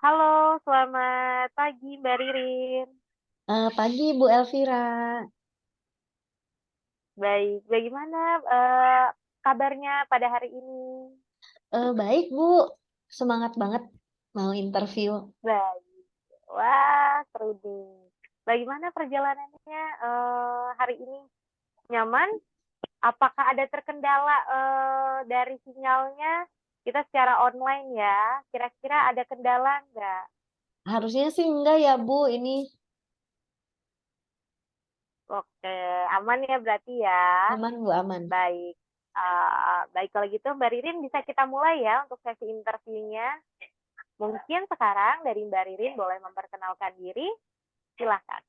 Halo, selamat pagi Mbak Ririn. Pagi Bu Elvira. Baik, bagaimana kabarnya pada hari ini? Baik Bu, semangat banget mau interview. Baik. Wah, seru nih. Bagaimana perjalanannya hari ini? Nyaman? Apakah ada terkendala dari sinyalnya? Kita secara online ya. Kira-kira ada kendala nggak? Harusnya sih enggak ya Bu, ini Oke, aman ya berarti ya. aman Bu, aman. Baik. Baik kalau gitu Mbak Ririn bisa kita mulai ya untuk sesi interviewnya. Mungkin sekarang dari Mbak Ririn boleh memperkenalkan diri, silahkan.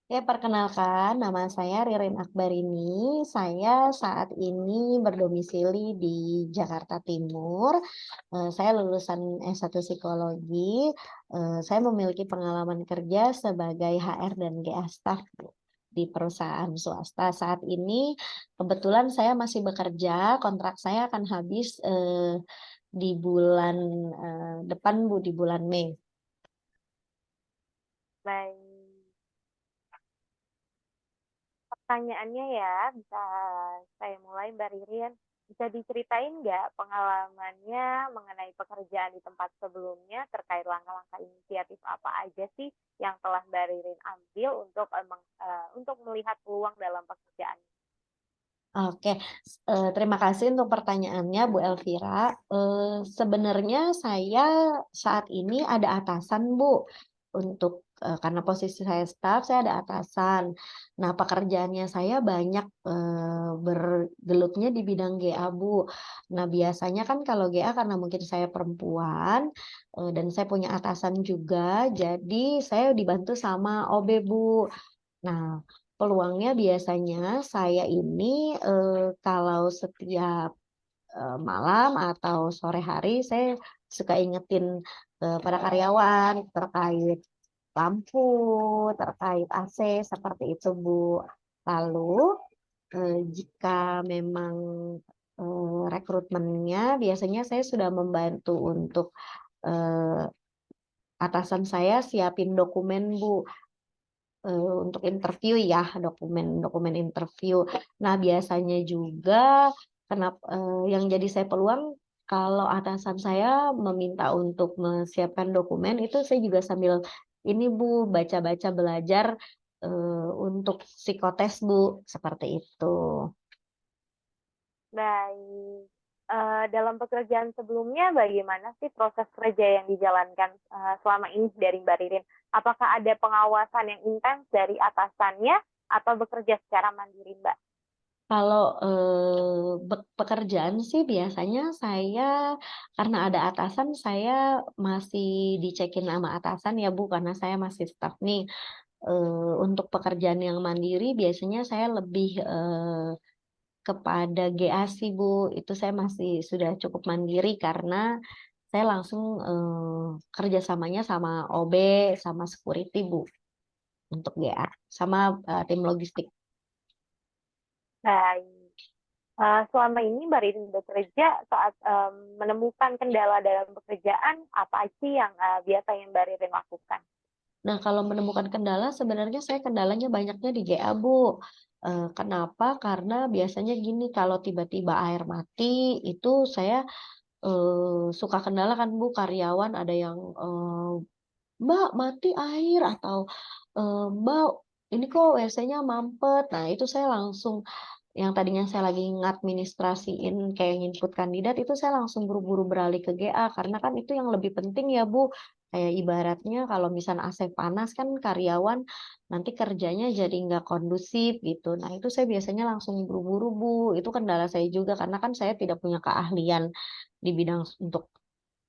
Ya, perkenalkan, nama saya Ririn Akbarini. Saya saat ini berdomisili di Jakarta Timur. Saya lulusan S1 Psikologi. Saya memiliki pengalaman kerja sebagai HR dan GA staff Bu, di perusahaan swasta. Saat ini kebetulan saya masih bekerja, kontrak saya akan habis di bulan depan Bu, di bulan Mei. Baik. Pertanyaannya ya, bisa saya mulai Mbak Ririn. Bisa diceritain nggak pengalamannya mengenai pekerjaan di tempat sebelumnya terkait langkah-langkah inisiatif apa aja sih yang telah Mbak Ririn ambil untuk untuk melihat peluang dalam pekerjaan? Oke, terima kasih untuk pertanyaannya Bu Elvira. Sebenarnya saya saat ini ada atasan Bu, untuk karena posisi saya staff, saya ada atasan. Nah, pekerjaannya saya banyak bergelutnya di bidang GA Bu. Nah, biasanya kan kalau GA karena mungkin saya perempuan dan saya punya atasan juga, jadi saya dibantu sama OB Bu. Nah, peluangnya biasanya saya ini kalau setiap malam atau sore hari saya suka ingetin pada karyawan terkait lampu, terkait AC seperti itu, Bu. Lalu jika memang rekrutmennya biasanya saya sudah membantu untuk eh, atasan saya siapin dokumen, Bu, untuk interview ya, dokumen interview. Nah, biasanya juga yang jadi saya peluang kalau atasan saya meminta untuk menyiapkan dokumen itu saya juga sambil ini Bu, baca-baca belajar untuk psikotes Bu, seperti itu. Baik. Dalam pekerjaan sebelumnya bagaimana sih proses kerja yang dijalankan selama ini dari Mbak Ririn? Apakah ada pengawasan yang intens dari atasannya atau bekerja secara mandiri, Mbak? Kalau pekerjaan sih biasanya saya karena ada atasan saya masih dicekin sama atasan ya Bu, karena saya masih staff nih. Untuk pekerjaan yang mandiri biasanya saya lebih kepada GA sih Bu. Itu saya masih sudah cukup mandiri karena saya langsung kerjasamanya sama OB sama security Bu, untuk GA sama tim logistik. Baik. Selama ini Mbak Ririn bekerja saat menemukan kendala dalam pekerjaan, apa sih yang biasanya Mbak Ririn lakukan? Nah, kalau menemukan kendala, sebenarnya saya kendalanya banyaknya di GA, Bu. Kenapa? Karena biasanya gini, kalau tiba-tiba air mati, itu saya suka kendala kan, Bu, karyawan ada yang, Mbak, mati air, atau Mbak, ini kok WC-nya mampet. Nah, itu saya langsung yang tadinya saya lagi ngadministrasiin kayak input kandidat itu saya langsung buru-buru beralih ke GA karena kan itu yang lebih penting ya Bu. Kayak ibaratnya kalau misalnya AC panas kan karyawan nanti kerjanya jadi nggak kondusif gitu. Nah itu saya biasanya langsung buru-buru Bu. Itu kendala saya juga karena kan saya tidak punya keahlian di bidang untuk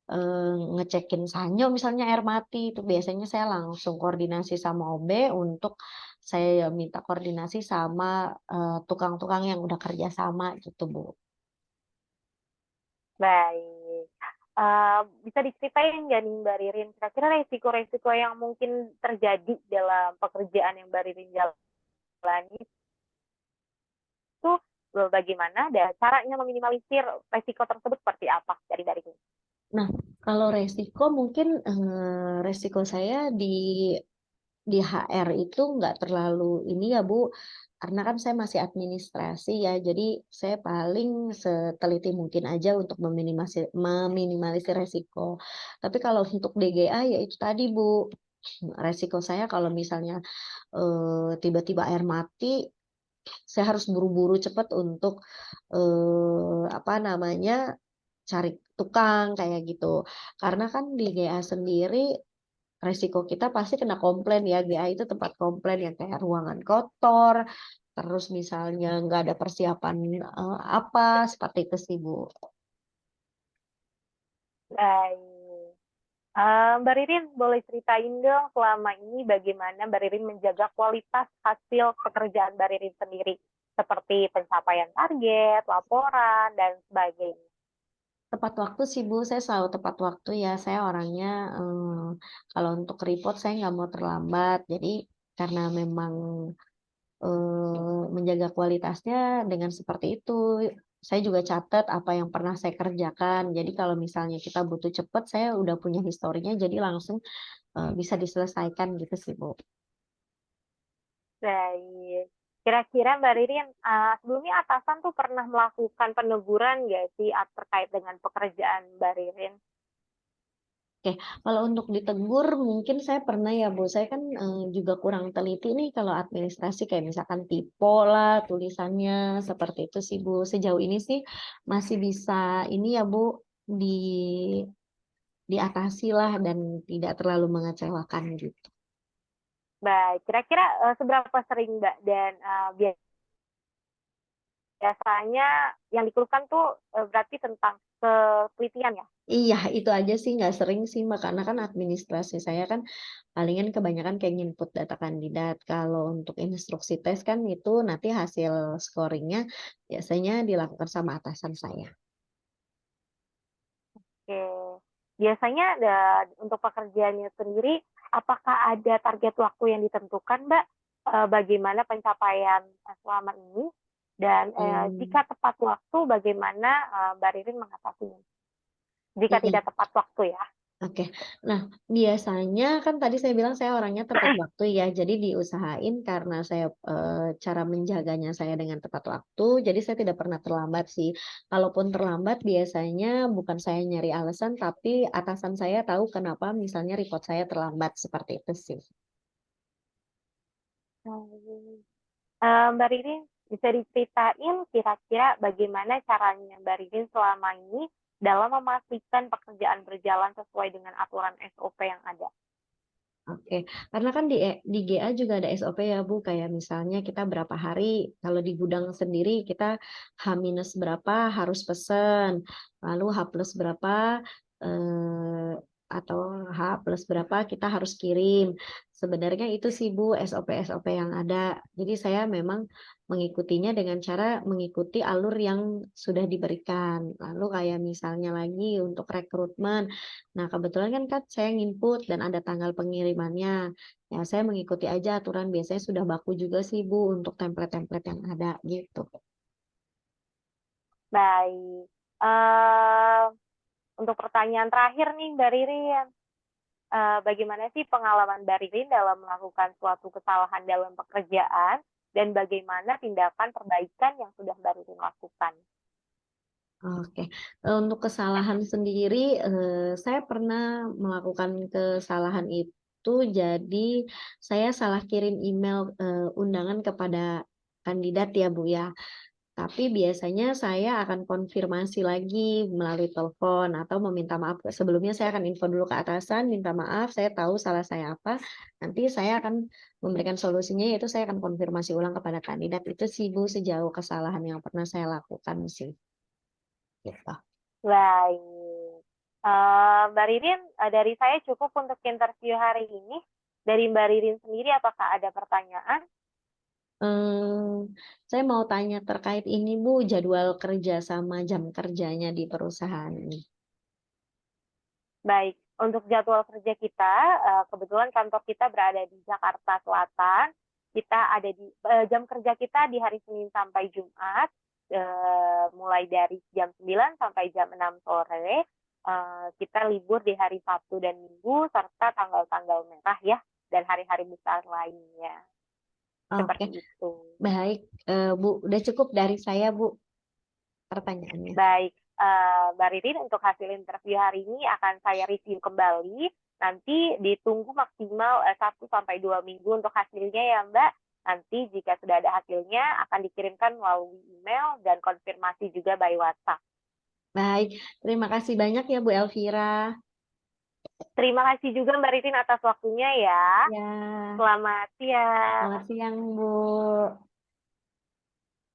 ngecekin sanyo misalnya air mati itu biasanya saya langsung koordinasi sama OB untuk saya minta koordinasi sama tukang-tukang yang udah kerja sama gitu Bu. Baik. Bisa diceritain nggak nih Mbak Ririn, kira-kira resiko-resiko yang mungkin terjadi dalam pekerjaan yang Mbak Ririn jalani itu bagaimana dan caranya meminimalisir resiko tersebut seperti apa dari Mbak Ririn? Kalau resiko mungkin resiko saya di HR itu nggak terlalu ini ya Bu, karena kan saya masih administrasi ya, jadi saya paling seteliti mungkin aja untuk meminimalisir resiko. Tapi kalau untuk DGA ya itu tadi Bu, resiko saya kalau misalnya, tiba-tiba air mati, saya harus buru-buru cepat untuk, apa namanya, cari tukang kayak gitu. Karena kan di GA sendiri resiko kita pasti kena komplain ya, GA itu tempat komplain yang kayak ruangan kotor, terus misalnya nggak ada persiapan, apa, seperti itu sih, Bu. Baik. Mbak Ririn, boleh ceritain dong selama ini bagaimana Mbak Ririn menjaga kualitas hasil pekerjaan Mbak Ririn sendiri, seperti pencapaian target, laporan, dan sebagainya. Tepat waktu sih, Bu, saya selalu tepat waktu ya, saya orangnya, kalau untuk report saya nggak mau terlambat. Jadi karena memang menjaga kualitasnya dengan seperti itu. Saya juga catat apa yang pernah saya kerjakan. Jadi kalau misalnya kita butuh cepat, saya udah punya historinya, jadi langsung, bisa diselesaikan gitu sih, Bu. Baik. Kira-kira Mbak Ririn, sebelumnya atasan tuh pernah melakukan peneguran nggak sih terkait dengan pekerjaan Mbak Ririn? Oke, kalau untuk ditegur mungkin saya pernah ya, Bu, saya kan, juga kurang teliti nih kalau administrasi kayak misalkan typo lah tulisannya, seperti itu sih, Bu. Sejauh ini sih masih bisa ini ya, Bu, diatasi lah dan tidak terlalu mengecewakan gitu. Baik, kira-kira seberapa sering Mbak dan biasanya yang dikeluhkan tuh berarti tentang ketelitian ya? Iya, itu aja sih, nggak sering sih, Mbak, karena kan administrasi saya kan palingan kebanyakan kayak input data kandidat. Kalau untuk instruksi tes kan itu nanti hasil scoring-nya biasanya dilakukan sama atasan saya. Oke. Biasanya untuk pekerjaannya sendiri, apakah ada target waktu yang ditentukan, Mbak? Bagaimana pencapaian selama ini? Dan Mmm, jika tepat waktu, bagaimana Mbak Ririn mengatasinya? Jika iya. tidak tepat waktu ya. Oke. Nah, biasanya kan tadi saya bilang saya orangnya tepat waktu ya, jadi diusahain karena saya, cara menjaganya saya dengan tepat waktu, jadi saya tidak pernah terlambat sih. Kalaupun terlambat biasanya bukan saya nyari alasan, tapi atasan saya tahu kenapa misalnya report saya terlambat, seperti itu sih. Hmm. Mbak Ririn, bisa diceritain kira-kira bagaimana caranya Mbak Ririn selama ini dalam memastikan pekerjaan berjalan sesuai dengan aturan SOP yang ada? Oke, karena kan di GA juga ada SOP ya Bu, kayak misalnya kita berapa hari, kalau di gudang sendiri kita H- berapa harus pesen, lalu H plus berapa, atau H plus berapa kita harus kirim. Sebenarnya itu sih Bu SOP-SOP yang ada. Jadi saya memang mengikutinya dengan cara mengikuti alur yang sudah diberikan. Lalu kayak misalnya lagi untuk rekrutmen, nah, kebetulan kan saya nginput dan ada tanggal pengirimannya. Ya, saya mengikuti aja aturan, biasanya sudah baku juga sih, Bu, untuk template-template yang ada, gitu. Baik. Eee, untuk pertanyaan terakhir nih Mbak Ririn, bagaimana sih pengalaman Mbak Ririn dalam melakukan suatu kesalahan dalam pekerjaan dan bagaimana tindakan perbaikan yang sudah Mbak Ririn lakukan? Oke, untuk kesalahan sendiri, saya pernah melakukan kesalahan itu, jadi saya salah kirim email, undangan kepada kandidat ya, Bu, ya. Tapi biasanya saya akan konfirmasi lagi melalui telepon atau meminta maaf. Sebelumnya saya akan info dulu ke atasan, minta maaf, saya tahu salah saya apa. Nanti saya akan memberikan solusinya, yaitu saya akan konfirmasi ulang kepada kandidat. Itu sih Bu sejauh kesalahan yang pernah saya lakukan sih. Gitu. Baik. Mbak Ririn, dari saya cukup untuk interview hari ini. Dari Mbak Ririn sendiri, apakah ada pertanyaan? Saya mau tanya terkait ini Bu, jadwal kerja sama jam kerjanya di perusahaan ini. Baik, untuk jadwal kerja kita, kebetulan kantor kita berada di Jakarta Selatan. Kita ada di jam kerja kita di hari Senin sampai Jumat, mulai dari jam 9 sampai jam 6 sore. kita libur di hari Sabtu dan Minggu serta tanggal-tanggal merah ya, dan hari-hari besar lainnya. Oke, Seperti itu. baik, Bu. Udah cukup dari saya, Bu, pertanyaannya. Baik, Mbak Ririn, untuk hasil interview hari ini akan saya review kembali. Nanti ditunggu maksimal 1 sampai 2 minggu untuk hasilnya ya Mbak. Nanti jika sudah ada hasilnya akan dikirimkan melalui email dan konfirmasi juga by WhatsApp. Baik, terima kasih banyak ya Bu Elvira. Terima kasih juga Mbak Ririn atas waktunya ya. Ya, Selamat siang. selamat siang Bu.